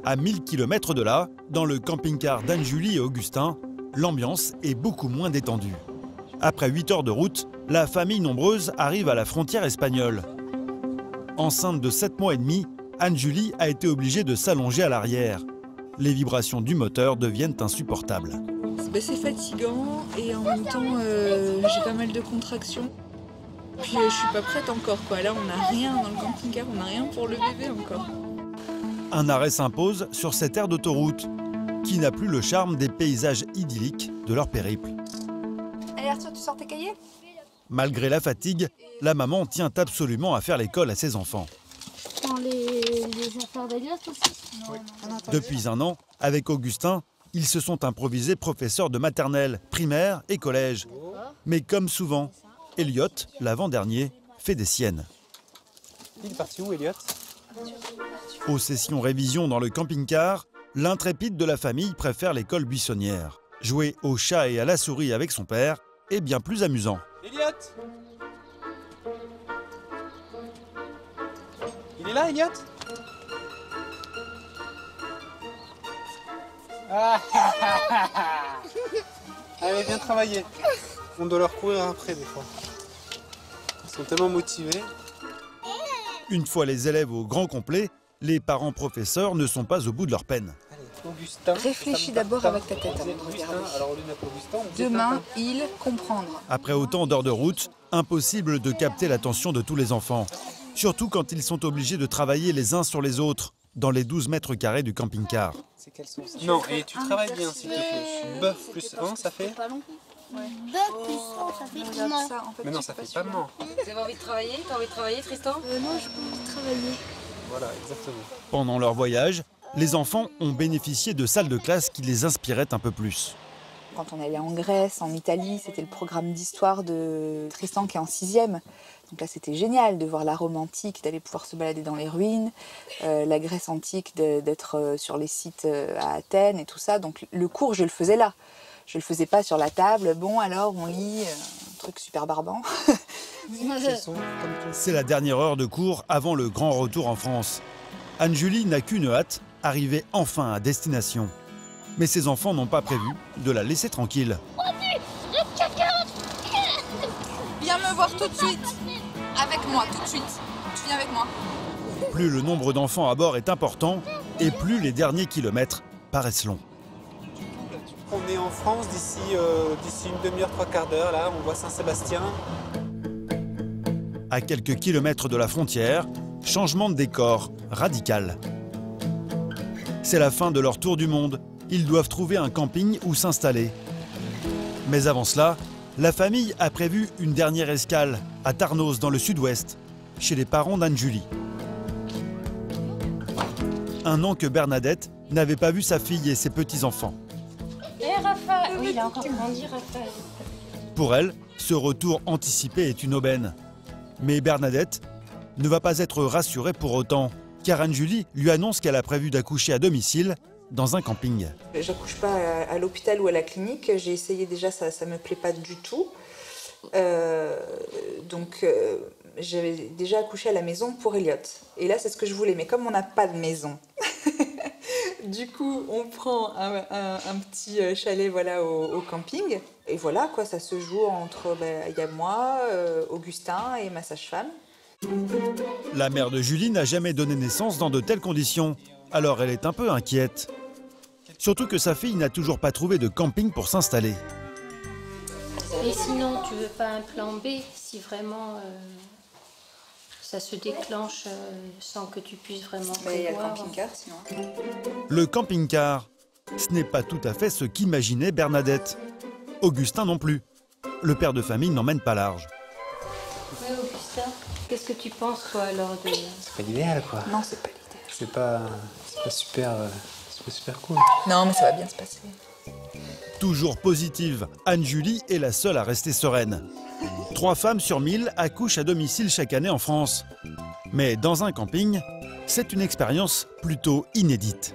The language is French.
À 1000 km de là, dans le camping-car d'Anne-Julie et Augustin, l'ambiance est beaucoup moins détendue. Après 8 heures de route, la famille nombreuse arrive à la frontière espagnole. Enceinte de 7 mois et demi, Anne-Julie a été obligée de s'allonger à l'arrière. Les vibrations du moteur deviennent insupportables. C'est fatigant et en même temps j'ai pas mal de contractions. Puis je suis pas prête encore quoi. Là on n'a rien dans le camping-car, on n'a rien pour le bébé encore. Un arrêt s'impose sur cette aire d'autoroute qui n'a plus le charme des paysages idylliques de leur périple. Allez Arthur, tu sors tes cahiers? Malgré la fatigue, la maman tient absolument à faire l'école à ses enfants. Dans les affaires d'Eliott aussi? Oui. Depuis un an, avec Augustin, ils se sont improvisés professeurs de maternelle, primaire et collège. Mais comme souvent, Eliott, l'avant-dernier, fait des siennes. Il est parti où, Eliott? Aux sessions révision dans le camping-car, l'intrépide de la famille préfère l'école buissonnière. Jouer au chat et à la souris avec son père est bien plus amusant. Eliott? Il est là, Eliott? Allez, viens travailler. On doit leur courir après des fois. Ils sont tellement motivés. Une fois les élèves au grand complet, les parents professeurs ne sont pas au bout de leur peine. Allez, Augustin. Réfléchis d'abord avec ta tête avant de regarder. Alors au lieu d'appeler Augustin, on dit Demain, Tintin. il comprendre. Après autant d'heures de route, impossible de capter l'attention de tous les enfants. Surtout quand ils sont obligés de travailler les uns sur les autres dans les 12 mètres carrés du camping-car. C'est quelle sauce? Non, et tu travailles bien s'il te plaît. Bœuf plus 1, ça fait? Bœuf plus 100, ça fait dimanche. Ça, en fait, Mais non, je ça suis fait pas pas de mort. Vous avez envie de travailler? T'as envie de travailler, Tristan? Non, je peux plus travailler. Voilà, exactement. Pendant leur voyage, les enfants ont bénéficié de salles de classe qui les inspiraient un peu plus. Quand on allait en Grèce, en Italie, c'était le programme d'histoire de Tristan qui est en 6e. Donc là, c'était génial de voir la Rome antique, d'aller pouvoir se balader dans les ruines, la Grèce antique, d'être sur les sites à Athènes et tout ça. Donc le cours, je le faisais là. Je le faisais pas sur la table. Bon, alors on lit un truc super barbant. C'est la dernière heure de cours avant le grand retour en France. Anne-Julie n'a qu'une hâte, arriver enfin à destination. Mais ses enfants n'ont pas prévu de la laisser tranquille. Viens me voir tout de suite. Avec moi, tout de suite. Tu viens avec moi. Plus le nombre d'enfants à bord est important, et plus les derniers kilomètres paraissent longs. On est en France d'ici une demi-heure, trois quarts d'heure. Là, on voit Saint-Sébastien. À quelques kilomètres de la frontière, changement de décor radical. C'est la fin de leur tour du monde. Ils doivent trouver un camping où s'installer. Mais avant cela, la famille a prévu une dernière escale à Tarnos, dans le sud-ouest, chez les parents d'Anne-Julie. Un an que Bernadette n'avait pas vu sa fille et ses petits-enfants. Raphaël, oui, il a encore grandi, Raphaël. Pour elle, ce retour anticipé est une aubaine. Mais Bernadette ne va pas être rassurée pour autant, car Anne-Julie lui annonce qu'elle a prévu d'accoucher à domicile dans un camping. J'accouche pas à l'hôpital ou à la clinique. J'ai essayé déjà, ça me plaît pas du tout. Donc j'avais déjà accouché à la maison pour Eliott. Et là, c'est ce que je voulais. Mais comme on n'a pas de maison, du coup, on prend un petit chalet voilà, au camping. Et voilà, quoi, ça se joue entre, y a moi, Augustin et ma sage-femme. La mère de Julie n'a jamais donné naissance dans de telles conditions, alors elle est un peu inquiète. Surtout que sa fille n'a toujours pas trouvé de camping pour s'installer. Et sinon, tu veux pas un plan B si vraiment ça se déclenche sans que tu puisses vraiment prévoir? Il y a le camping-car sinon. Le camping-car, ce n'est pas tout à fait ce qu'imaginait Bernadette. Augustin non plus. Le père de famille n'emmène pas large. Oui, Augustin, qu'est-ce que tu penses, toi, alors de... C'est pas l'idéal, quoi. Non, c'est pas l'idée. C'est pas super cool. Non, mais ça va bien se passer. Toujours positive, Anne-Julie est la seule à rester sereine. 3 femmes sur 1000 accouchent à domicile chaque année en France. Mais dans un camping, c'est une expérience plutôt inédite.